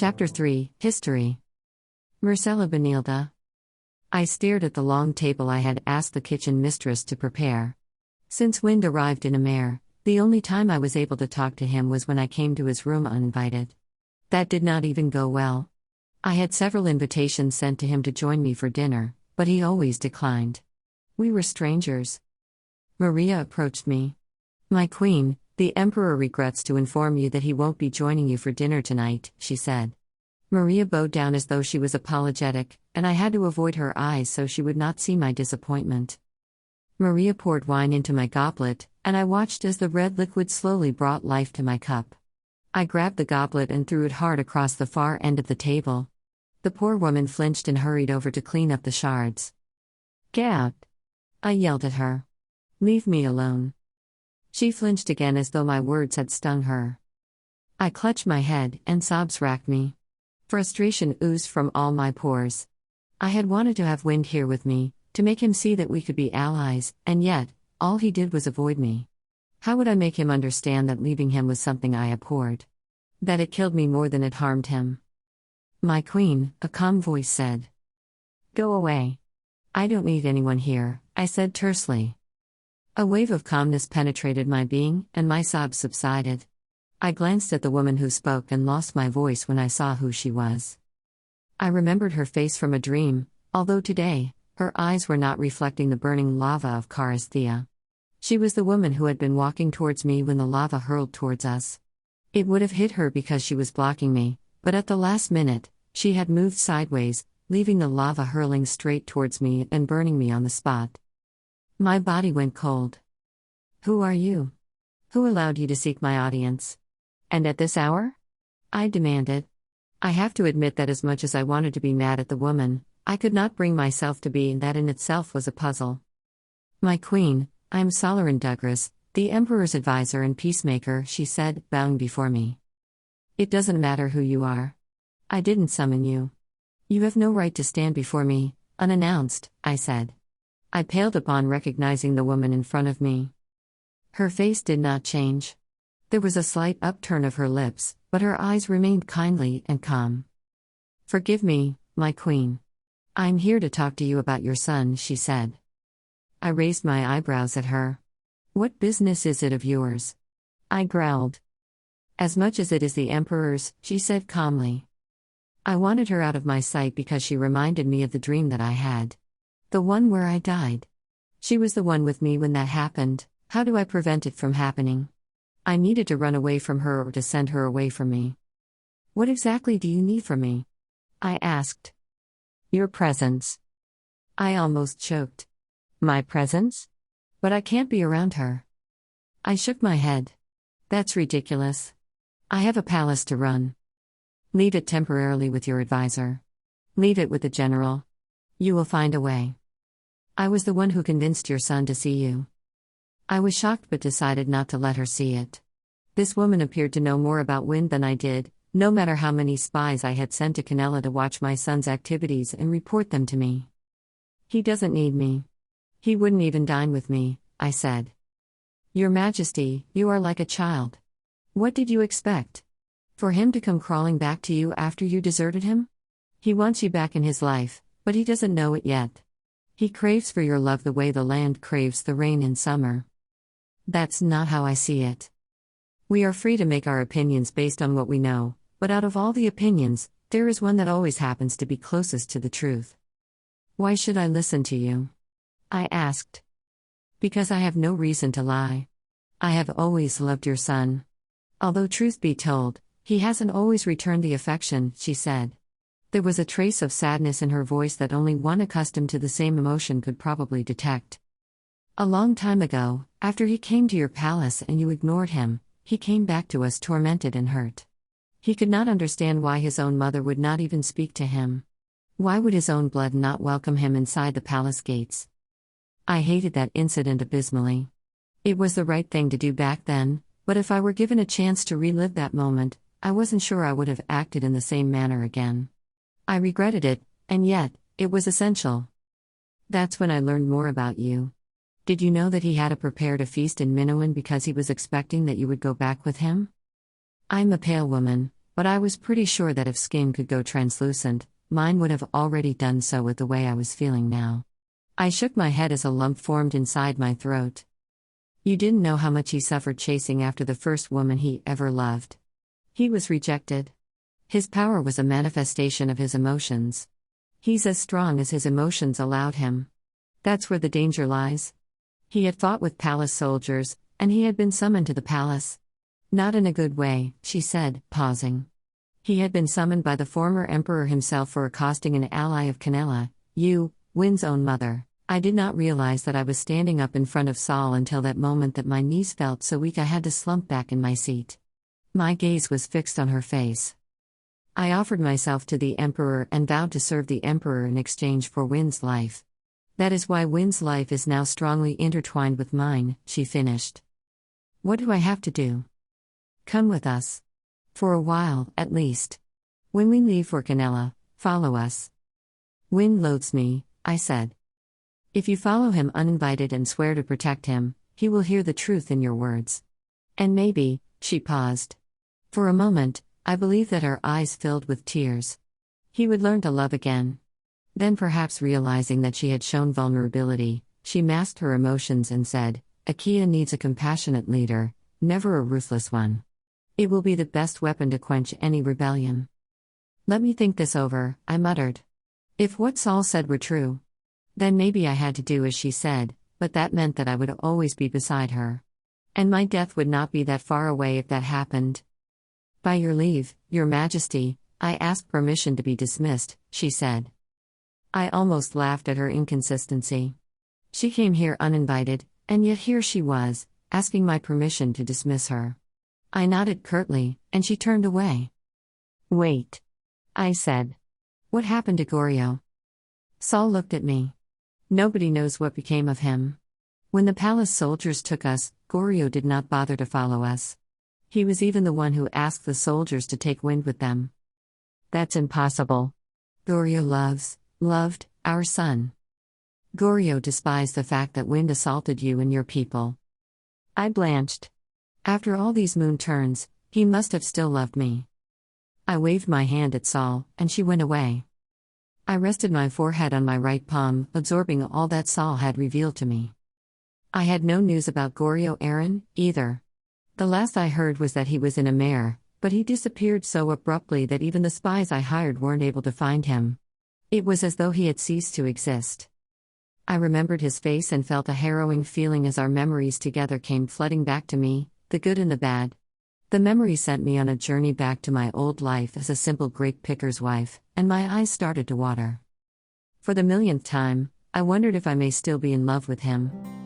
Chapter 3 History. Marcella Benilda. I stared at the long table I had asked the kitchen mistress to prepare. Since Wind arrived in a mare, the only time I was able to talk to him was when I came to his room uninvited. That did not even go well. I had several invitations sent to him to join me for dinner, but he always declined. We were strangers. Maria approached me. "My queen, the Emperor regrets to inform you that he won't be joining you for dinner tonight," she said. Maria bowed down as though she was apologetic, and I had to avoid her eyes so she would not see my disappointment. Maria poured wine into my goblet, and I watched as the red liquid slowly brought life to my cup. I grabbed the goblet and threw it hard across the far end of the table. The poor woman flinched and hurried over to clean up the shards. "Get out!" I yelled at her. "Leave me alone." She flinched again as though my words had stung her. I clutched my head, and sobs racked me. Frustration oozed from all my pores. I had wanted to have Wind here with me, to make him see that we could be allies, and yet, all he did was avoid me. How would I make him understand that leaving him was something I abhorred? That it killed me more than it harmed him? "My queen," a calm voice said. "Go away. I don't need anyone here," I said tersely. A wave of calmness penetrated my being, and my sobs subsided. I glanced at the woman who spoke and lost my voice when I saw who she was. I remembered her face from a dream, although today, her eyes were not reflecting the burning lava of Charisthea. She was the woman who had been walking towards me when the lava hurled towards us. It would have hit her because she was blocking me, but at the last minute, she had moved sideways, leaving the lava hurling straight towards me and burning me on the spot. My body went cold. "Who are you? Who allowed you to seek my audience? And at this hour?" I demanded. I have to admit that as much as I wanted to be mad at the woman, I could not bring myself to be, and that in itself was a puzzle. "My queen, I am Solarin Douglas, the Emperor's advisor and peacemaker," she said, bowing before me. "It doesn't matter who you are. I didn't summon you. You have no right to stand before me, unannounced," I said. I paled upon recognizing the woman in front of me. Her face did not change. There was a slight upturn of her lips, but her eyes remained kindly and calm. "Forgive me, my queen. I'm here to talk to you about your son," she said. I raised my eyebrows at her. "What business is it of yours?" I growled. "As much as it is the Emperor's," she said calmly. I wanted her out of my sight because she reminded me of the dream that I had. The one where I died. She was the one with me when that happened. How do I prevent it from happening? I needed to run away from her or to send her away from me. "What exactly do you need from me?" I asked. "Your presence." I almost choked. "My presence? But I can't be around her." I shook my head. "That's ridiculous. I have a palace to run. Leave it temporarily with your advisor. Leave it with the general. You will find a way. I was the one who convinced your son to see you." I was shocked but decided not to let her see it. This woman appeared to know more about Wind than I did, no matter how many spies I had sent to Canella to watch my son's activities and report them to me. "He doesn't need me. He wouldn't even dine with me," I said. "Your Majesty, you are like a child. What did you expect? For him to come crawling back to you after you deserted him? He wants you back in his life, but he doesn't know it yet. He craves for your love the way the land craves the rain in summer." That's not how I see it. We are free to make our opinions based on what we know, but out of all the opinions, there is one that always happens to be closest to the truth. "Why should I listen to you?" I asked. "Because I have no reason to lie. I have always loved your son. Although truth be told, he hasn't always returned the affection," she said. There was a trace of sadness in her voice that only one accustomed to the same emotion could probably detect. "A long time ago, after he came to your palace and you ignored him, he came back to us tormented and hurt. He could not understand why his own mother would not even speak to him. Why would his own blood not welcome him inside the palace gates?" I hated that incident abysmally. It was the right thing to do back then, but if I were given a chance to relive that moment, I wasn't sure I would have acted in the same manner again. I regretted it, and yet, it was essential. "That's when I learned more about you. Did you know that he had prepared a feast in Minoan because he was expecting that you would go back with him?" I'm a pale woman, but I was pretty sure that if skin could go translucent, mine would have already done so with the way I was feeling now. I shook my head as a lump formed inside my throat. You didn't know how much he suffered chasing after the first woman he ever loved. He was rejected. His power was a manifestation of his emotions. He's as strong as his emotions allowed him. That's where the danger lies. He had fought with palace soldiers, and he had been summoned to the palace. Not in a good way, she said, pausing. He had been summoned by the former emperor himself for accosting an ally of Canella, Win's own mother. I did not realize that I was standing up in front of Saul until that moment that my knees felt so weak I had to slump back in my seat. My gaze was fixed on her face. I offered myself to the emperor and vowed to serve the emperor in exchange for Win's life. That is why Win's life is now strongly intertwined with mine, she finished. What do I have to do? Come with us. For a while, at least. When we leave for Canella, follow us. Win loathes me, I said. If you follow him uninvited and swear to protect him, he will hear the truth in your words. And maybe, she paused. For a moment, I believed that her eyes filled with tears. He would learn to love again. Then perhaps realizing that she had shown vulnerability, she masked her emotions and said, Akean needs a compassionate leader, never a ruthless one. It will be the best weapon to quench any rebellion. Let me think this over, I muttered. If what Saul said were true, then maybe I had to do as she said, but that meant that I would always be beside her. And my death would not be that far away if that happened. By your leave, Your Majesty, I ask permission to be dismissed, she said. I almost laughed at her inconsistency. She came here uninvited, and yet here she was, asking my permission to dismiss her. I nodded curtly, and she turned away. Wait. I said. What happened to Gorio? Saul looked at me. Nobody knows what became of him. When the palace soldiers took us, Gorio did not bother to follow us. He was even the one who asked the soldiers to take Wind with them. That's impossible. Gorio loved, our son. Gorio despised the fact that Wind assaulted you and your people. I blanched. After all these moon turns, he must have still loved me. I waved my hand at Saul, and she went away. I rested my forehead on my right palm, absorbing all that Saul had revealed to me. I had no news about Gorio Aaron, either. The last I heard was that he was in a mare, but he disappeared so abruptly that even the spies I hired weren't able to find him. It was as though he had ceased to exist. I remembered his face and felt a harrowing feeling as our memories together came flooding back to me, the good and the bad. The memory sent me on a journey back to my old life as a simple grape picker's wife, and my eyes started to water. For the millionth time, I wondered if I may still be in love with him.